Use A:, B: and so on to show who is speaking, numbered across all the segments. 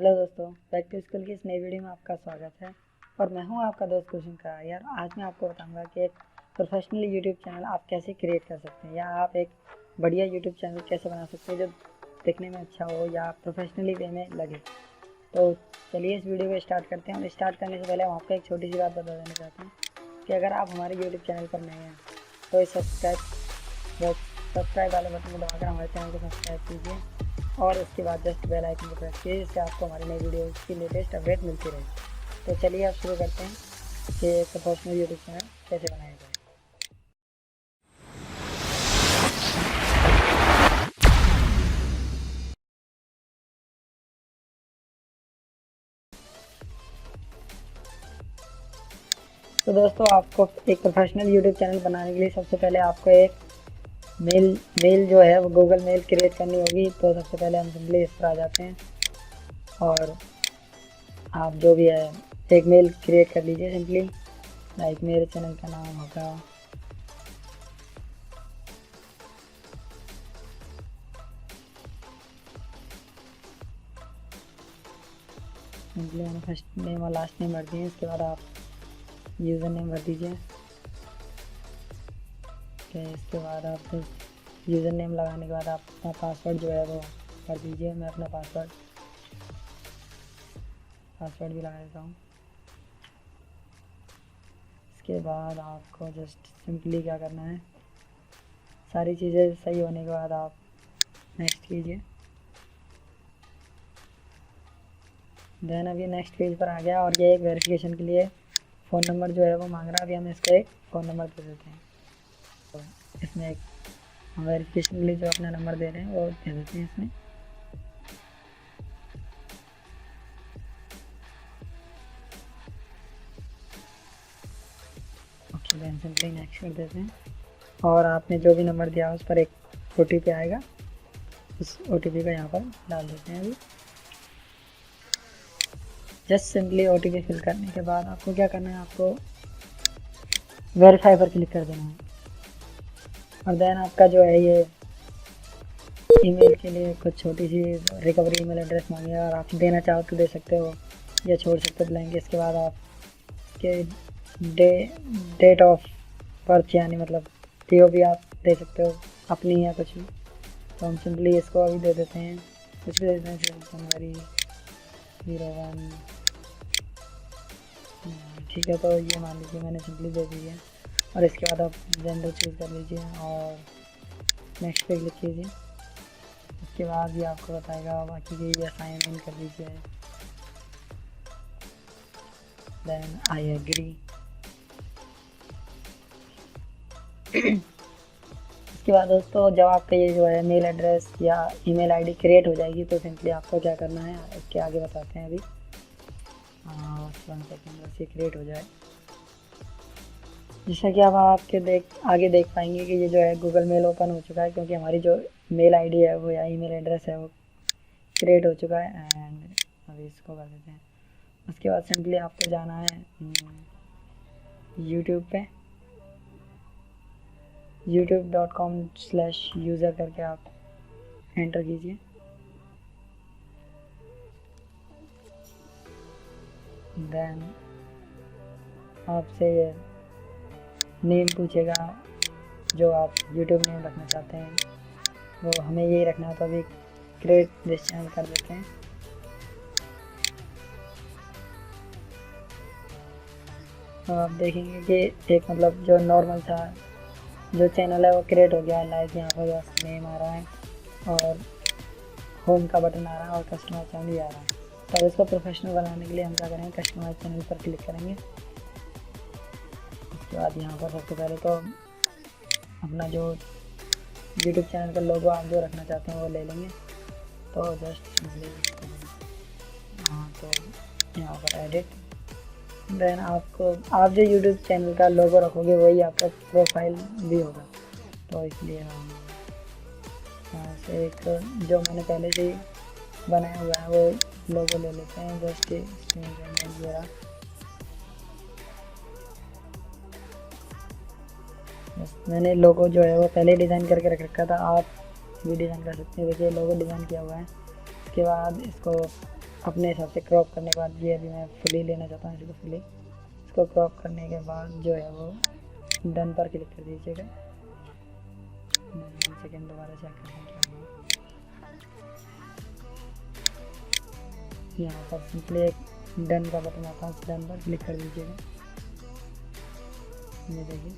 A: Hello दोस्तों, back to school की इस नई वीडियो में आपका स्वागत है। और मैं हूं आपका दोस्त कुशन का। यार आज मैं आपको बताऊंगा कि एक प्रोफेशनल यूट्यूब चैनल आप कैसे क्रिएट कर सकते हैं, या आप एक बढ़िया यूट्यूब चैनल कैसे बना सकते हैं जो दिखने में अच्छा हो या प्रोफेशनली वे में लगे। तो चलिए इस वीडियो को स्टार्ट करते हैं। और स्टार्ट करने से पहले हम आपको एक छोटी सी बात बता देना चाहते हैं कि अगर आप हमारे यूट्यूब चैनल पर नए हैं तो इस सब्सक्राइब वाले बटन को दबाकर हमारे चैनल को सब्सक्राइब कीजिए और उसके बाद जस्ट बेल आइकन को प्रेस कीजिए, जिससे आपको हमारी नई वीडियो की लेटेस्ट अपडेट मिलती रहे। तो चलिए अब शुरू करते हैं कि एक प्रोफेशनल यूट्यूब चैनल कैसे बनाया जाए। तो दोस्तों, आपको एक प्रोफेशनल यूट्यूब चैनल बनाने के लिए सबसे पहले आपको एक मेल जो है वो गूगल मेल क्रिएट करनी होगी। तो सबसे पहले हम सिंपली इस पर आ जाते हैं और आप जो भी है एक मेल क्रिएट कर लीजिए सिंपली। लाइक मेरे चैनल का नाम होगा सिंपली हमें फर्स्ट नेम और लास्ट नेम भर दिए। इसके बाद आप यूज़र नेम भर दीजिए। इसके बाद आप यूज़र नेम लगाने के बाद आप अपना पासवर्ड जो है वो भर दीजिए। मैं अपना पासवर्ड भी लगा देता हूँ। इसके बाद आपको जस्ट सिंपली क्या करना है, सारी चीज़ें सही होने के बाद आप नेक्स्ट कीजिए। देन अभी नेक्स्ट पेज पर आ गया और ये एक वेरिफिकेशन के लिए फ़ोन नंबर जो है वो मांग रहा है। अभी हम इसको एक फ़ोन नंबर दे देते हैं। तो इसमें एक हम वेरिफिकेशन के लिए जो अपना नंबर दे रहे हैं वो दे देते हैं इसमें। ओके, देन सिंपली नेक्स्ट कर देते हैं और आपने जो भी नंबर दिया उस पर एक OTP आएगा, उस OTP को यहाँ पर डाल देते हैं। अभी जस्ट सिंपली OTP फिल करने के बाद आपको क्या करना है, आपको वेरीफाई पर क्लिक कर देना है। और देन आपका जो है ये ईमेल के लिए कुछ छोटी सी रिकवरी ईमेल एड्रेस मांगेगा, और आप देना चाहो तो दे सकते हो या छोड़ सकते हो ब्लैंक। इसके बाद आप के डेट ऑफ बर्थ यानी मतलब POB आप दे सकते हो अपनी या कुछ भी। तो हम सिंपली इसको अभी दे देते हैं, कुछ भी दे देते हैं, जनवरी 01। ठीक है, तो ये मान लीजिए मैंने सिंपली दे दी है। और इसके बाद आप जेंडर चूज़ कर लीजिए और नेक्स्ट पे क्लिक कीजिए। उसके बाद ये आपको बताएगा बाकी की साइन इन कर लीजिए। Then I agree. इसके बाद दोस्तों, जब आपका ये जो है मेल एड्रेस या ईमेल आईडी क्रिएट हो जाएगी तो सिंपली आपको क्या करना है, इसके आगे बताते हैं अभी। 1 सेकेंड बस ये क्रिएट हो जाए। जैसा कि अब आपके आगे देख पाएंगे कि ये जो है गूगल मेल ओपन हो चुका है, क्योंकि हमारी जो मेल आईडी है वो या ईमेल एड्रेस है वो क्रिएट हो चुका है। एंड अभी इसको कर देते हैं। उसके बाद सिंपली आपको जाना है यूट्यूब पे, youtube.com/user करके आप एंटर कीजिए। देन आपसे ये नेम पूछेगा जो आप यूट्यूब नेम रखना चाहते हैं, वो हमें यही रखना है। तो अभी क्रिएट दिस चैनल कर देते हैं। तो आप देखेंगे कि एक मतलब जो नॉर्मल था जो चैनल है वो क्रिएट हो गया। लाइक यहाँ पर बस नेम आ रहा है और होम का बटन आ रहा है और कस्टमर चैनल भी आ रहा है। तो इसको प्रोफेशनल बनाने के लिए हम क्या करेंगे, कस्टमाइज चैनल पर क्लिक करेंगे। उसके बाद यहाँ पर सबसे पहले तो अपना जो यूट्यूब चैनल का लोगो आप जो रखना चाहते हैं वो ले लेंगे। तो जस्ट हाँ, तो यहाँ पर एडिट। देन आप जो यूट्यूब चैनल का लोगो रखोगे वही आपका प्रोफाइल भी होगा। तो इसलिए हम यहाँ से एक जो मैंने पहले से ही बनाया हुआ है वो लोगो ले लेते हैं। जस्ट मेरा मैंने लोगो जो है वो पहले डिज़ाइन करके रख रखा था, आप भी डिज़ाइन कर सकते हैं। देखिए लोगो डिज़ाइन किया हुआ है। उसके बाद इसको अपने हिसाब से क्रॉप करने के बाद, ये अभी मैं फुली लेना चाहता हूँ इसको फुली। इसको क्रॉप करने के बाद जो है वो डन पर क्लिक कर दीजिएगा। 1 सेकेंड दोबारा चेक करने क्या हुआ। यहाँ पर सिंपली एक डन का बटन आता है, डन पर क्लिक कर दीजिएगा। ये देखिए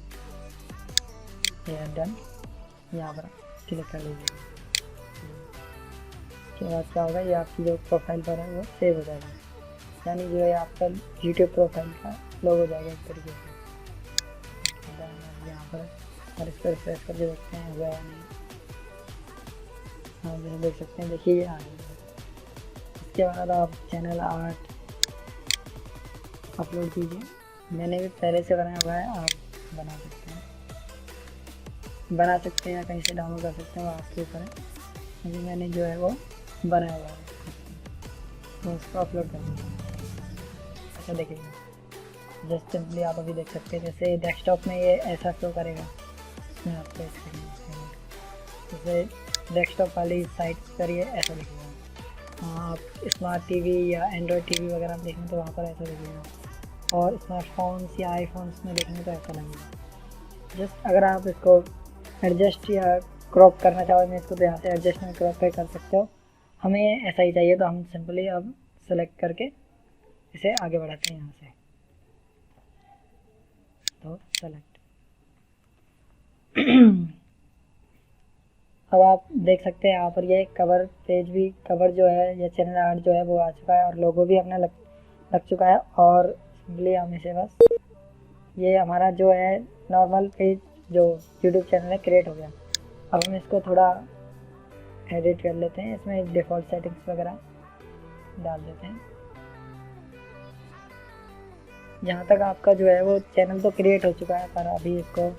A: ये डन, यहाँ पर क्लिक कर लीजिएगा। उसके बाद क्या होगा, ये आपकी जो प्रोफाइल पर है वो सेव हो जाएगा, यानी जो है आपका यूट्यूब प्रोफाइल का लोगो हो जाएगा एक तरीके से। यहाँ पर और इस पर रिफ्रेश करके देखते हैं हुआ या नहीं। हाँ जैसे देख सकते हैं, देखिए ये आ गया। इसके बाद आप चैनल आर्ट अपलोड कीजिए। मैंने भी पहले से बनाया हुआ है, आप बना सकते हैं या कहीं से डाउनलोड कर सकते हैं, वो आपके ऊपर है। अभी मैंने जो है वो बनाया हुआ है, तो उसको अपलोड कर दीजिए। अच्छा देखिएगा, जस्ट सिंपली आप अभी देख सकते हैं जैसे डेस्कटॉप में ये ऐसा शो करेगा। मैं आपको जैसे डेस्कटॉप वाली साइट पर ये ऐसा दिखेगा। हाँ, आप स्मार्ट टीवी या एंड्रॉयड टीवी वगैरह आप देखेंगे तो वहाँ पर ऐसा दिखेगा, और स्मार्टफोन्स या आईफोन्स में देखेंगे तो ऐसा लगेगा। जस्ट अगर आप इसको एडजस्ट या क्रॉप करना चाहो मैं इसको, तो यहाँ से एडजस्ट में क्रॉप पे कर सकते हो। हमें ऐसा ही चाहिए तो हम सिंपली अब सेलेक्ट करके इसे आगे बढ़ाते हैं यहाँ से, तो सेलेक्ट। अब आप देख सकते हैं यहाँ पर ये कवर पेज भी, कवर जो है या चैनल आर्ट जो है वो आ चुका है, और लोगो भी अपना लग चुका है। और सिंपली हम इसे बस, ये हमारा जो है नॉर्मल पेज जो यूट्यूब चैनल है क्रिएट हो गया। अब हम इसको थोड़ा एडिट कर लेते हैं, इसमें डिफ़ॉल्ट सेटिंग्स वगैरह डाल देते हैं। यहाँ तक आपका जो है वो चैनल तो क्रिएट हो चुका है, पर अभी इसको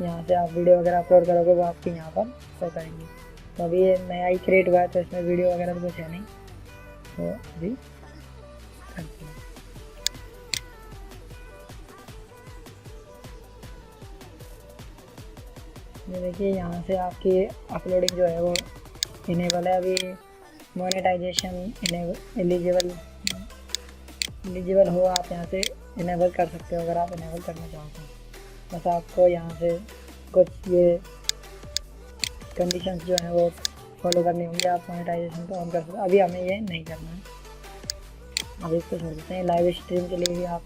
A: यहाँ से आप वीडियो वगैरह अपलोड करोगे वो आपके यहाँ पर शो करेंगे। तो अभी ये नया ही क्रिएट हुआ है तो इसमें वीडियो वगैरह तो कुछ है नहीं, तो अभी करते हैं। ये देखिए यहाँ से आपकी अपलोडिंग जो है वो इनेबल है। अभी मोनेटाइजेशन एलिजिबल हो, आप यहाँ से इनेबल कर सकते हो अगर आप इनेबल करना चाहते हो। बस आपको यहाँ से कुछ ये कंडीशंस जो हैं वो फॉलो करनी होंगी, आप मोनेटाइजेशन को ऑन कर सकते हो। अभी हमें ये नहीं करना है, अभी इसको छोड़ देते हैं। लाइव स्ट्रीम के लिए भी आप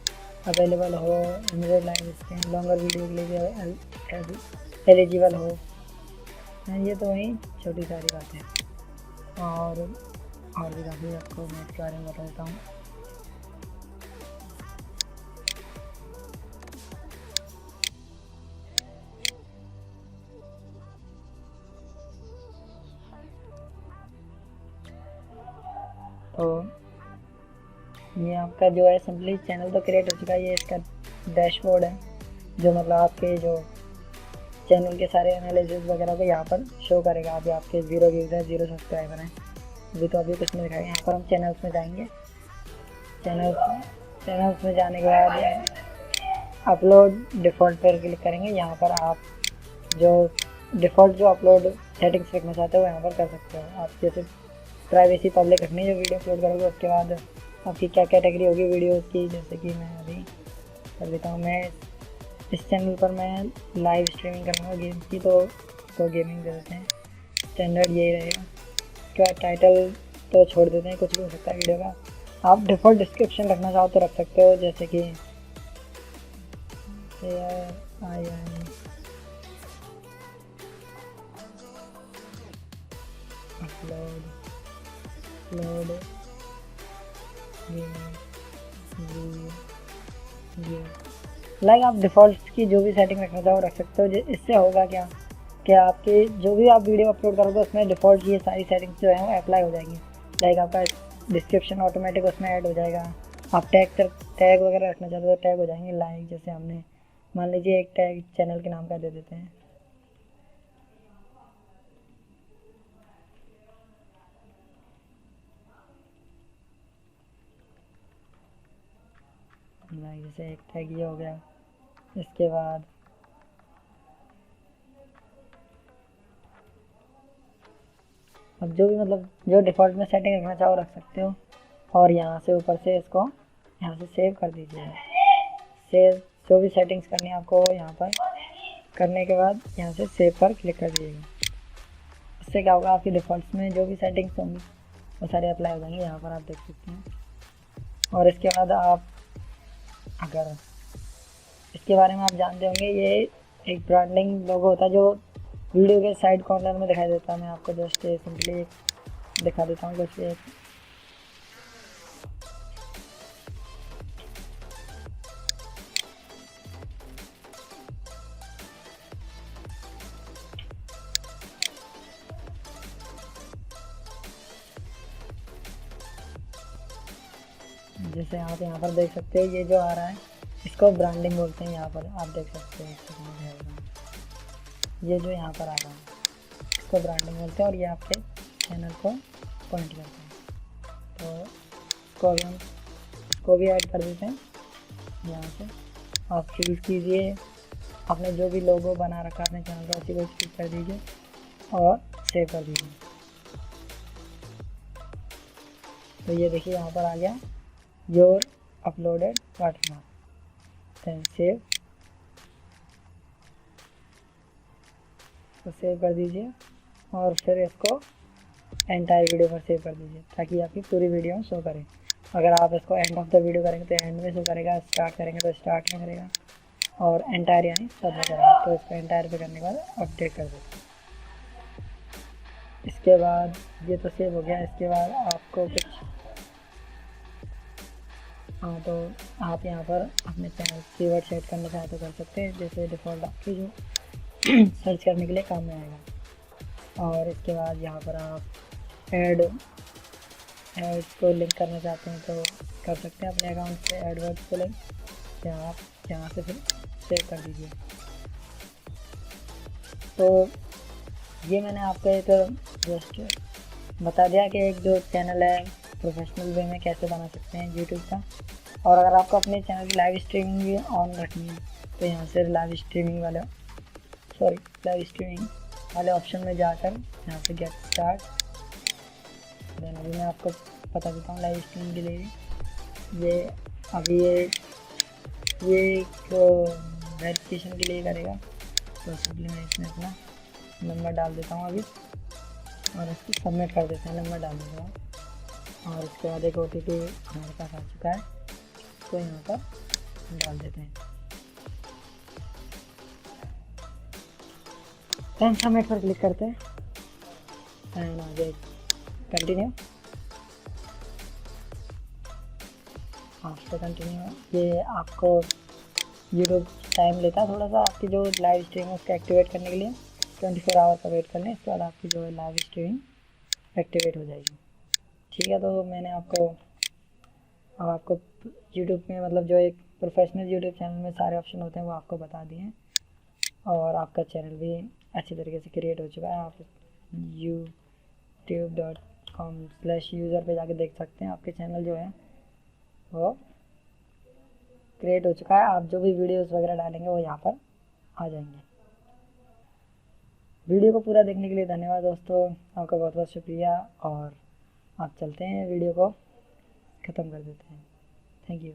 A: अवेलेबल हो, immediate live stream, longer video के लिए भी एलिजिबल हो। ये तो वही छोटी सारी बात है, और भी काफ़ी आपको मैं इसके बारे में बता देता हूँ। तो ये आपका जो है सिंपली चैनल तो क्रिएट हो चुका है। ये इसका डैशबोर्ड है जो मतलब आपके जो चैनल के सारे एनालिसिस वगैरह को यहाँ पर शो करेगा। अभी आपके 0 व्यूज़ है, 0 सब्सक्राइबर हैं, अभी तो अभी कुछ नहीं दिखाएगा। यहाँ पर हम चैनल्स में जाएंगे, चैनल्स में जाने के बाद अपलोड डिफ़ॉल्ट पर क्लिक करेंगे। यहाँ पर आप जो डिफ़ॉल्ट जो अपलोड सेटिंग्स रखना चाहते हो यहाँ पर कर सकते हो। आप जैसे प्राइवेसी पब्लिक रखनी जो वीडियो अपलोड करोगे, उसके बाद आपकी क्या कैटेगरी होगी वीडियोज़ की, जैसे कि मैं अभी कर देता हूँ। मैं इस चैनल पर मैं लाइव स्ट्रीमिंग करूँगा गेम की, तो गेमिंग दे देते हैं, स्टैंडर्ड यही रहेगा। उसके बाद टाइटल तो छोड़ देते हैं, कुछ भी हो सकता है वीडियो का। आप डिफ़ॉल्ट डिस्क्रिप्शन रखना चाहो तो रख सकते हो, जैसे कि अपलोड लाइक आप डिफ़ॉल्ट की जो भी सेटिंग रखना चाहो रख सकते हो। इससे होगा क्या कि आपके जो भी आप वीडियो अपलोड करोगे उसमें डिफ़ॉल्ट ये सारी सेटिंग्स जो हैं वो अप्लाई हो जाएंगी। लाइक आपका डिस्क्रिप्शन ऑटोमेटिक उसमें ऐड हो जाएगा। आप टैग वगैरह रखना चाहते हो तो टैग हो जाएंगे। लाइक जैसे हमने मान लीजिए एक टैग चैनल के नाम का दे देते हैं, लाइक जैसे एक टैग ये हो गया। इसके बाद अब जो भी मतलब जो डिफ़ॉल्ट में सेटिंग रखना चाहो रख सकते हो, और यहाँ से ऊपर से इसको यहाँ से सेव कर दीजिए। सेव जो भी सेटिंग्स करनी है आपको यहाँ पर करने के बाद यहाँ से सेव पर क्लिक कर दीजिएगा। इससे क्या होगा, आपकी डिफ़ॉल्ट्स में जो भी सेटिंग्स होंगी वो सारे अप्लाई हो जाएंगे, यहाँ पर आप देख सकते हैं। और इसके बाद आप अगर इसके बारे में आप जानते होंगे, ये एक ब्रांडिंग लोगो होता है जो वीडियो के साइड कॉर्नर में दिखाई देता है। मैं आपको जस्ट सिंपली दिखा देता हूँ कुछ एक। जैसे आप यहाँ पर देख सकते हैं, ये जो आ रहा है इसको ब्रांडिंग बोलते हैं। यहाँ पर आप देख सकते हैं, ये जो यहाँ पर आ रहा है इसको ब्रांडिंग बोलते हैं, और ये आपके चैनल को पॉइंट करते हैं। तो इसको अभी हम इसको भी ऐड कर देते हैं। यहाँ से आप चूज़ कीजिए आपने जो भी लोगो बना रखा है अपने चैनल का, उसी को क्लिक कर दीजिए और सेव कर दीजिए। तो ये देखिए यहाँ पर आ गया your uploaded watermark, then save. तो सेव कर दीजिए और फिर इसको एंटायर वीडियो पर सेव कर दीजिए ताकि आपकी पूरी वीडियो शो करे। अगर आप इसको एंड ऑफ द वीडियो करेंगे तो एंड में शो करेगा, स्टार्ट करेंगे तो स्टार्ट में करेगा, और एंटायर यानी सब में करेगा। तो इसको एंटायर पे करने के बाद अपडेट कर देते हैं। इसके बाद ये तो सेव हो गया। इसके बाद आपको कुछ तो आप यहाँ पर अपने चैनल कीवर्ड सेट करना चाहे तो कर सकते हैं, जैसे डिफ़ॉल्ट आपकी जो सर्च करने के लिए काम में आएगा। और इसके बाद यहाँ पर आप एड्स को लिंक करना चाहते हैं तो कर सकते हैं अपने अकाउंट से एडवर्ड्स को लिंक, या आप यहाँ से फिर सेव कर दीजिए। तो ये मैंने आपको एक जस्ट बता दिया कि एक जो चैनल है प्रोफेशनल वे में कैसे बना सकते हैं यूट्यूब का। और अगर आपको अपने चैनल की लाइव स्ट्रीमिंग भी ऑन रखनी है तो यहाँ से लाइव स्ट्रीमिंग वाले ऑप्शन में जाकर यहाँ से गेट स्टार्ट। देन अभी मैं आपको बता देता हूँ लाइव स्ट्रीमिंग के लिए ये अभी ये वेरिफिकेशन के लिए करेगा। तो सिंपली मैं इसमें अपना नंबर डाल देता हूँ अभी, और इसको सबमिट कर देते हैं नंबर डालने के बाद। और इसके बाद एक OTP हमारे पास आ चुका है, तो यहाँ पर डाल देते हैं। एंड सबमिट पर क्लिक करते हैं एंड आगे कंटिन्यू। आफ्टर कंटिन्यू ये आपको यूट्यूब टाइम लेता है थोड़ा सा आपकी जो लाइव स्ट्रीम है उसको एक्टिवेट करने के लिए। 24 आवर का वेट करने, इसके बाद आपकी जो है लाइव स्ट्रीमिंग एक्टिवेट हो जाएगी। ठीक है, तो मैंने आपको यूट्यूब में मतलब जो एक प्रोफेशनल यूट्यूब चैनल में सारे ऑप्शन होते हैं वो आपको बता दिए हैं, और आपका चैनल भी अच्छी तरीके से क्रिएट हो चुका है। आप youtube.com/user पे जाके देख सकते हैं आपके चैनल जो है वो क्रिएट हो चुका है। आप जो भी वीडियोस वगैरह डालेंगे वो यहाँ पर आ जाएंगे। वीडियो को पूरा देखने के लिए धन्यवाद दोस्तों, आपका बहुत बहुत शुक्रिया। और आप चलते हैं वीडियो को ख़त्म कर देते हैं। Thank you.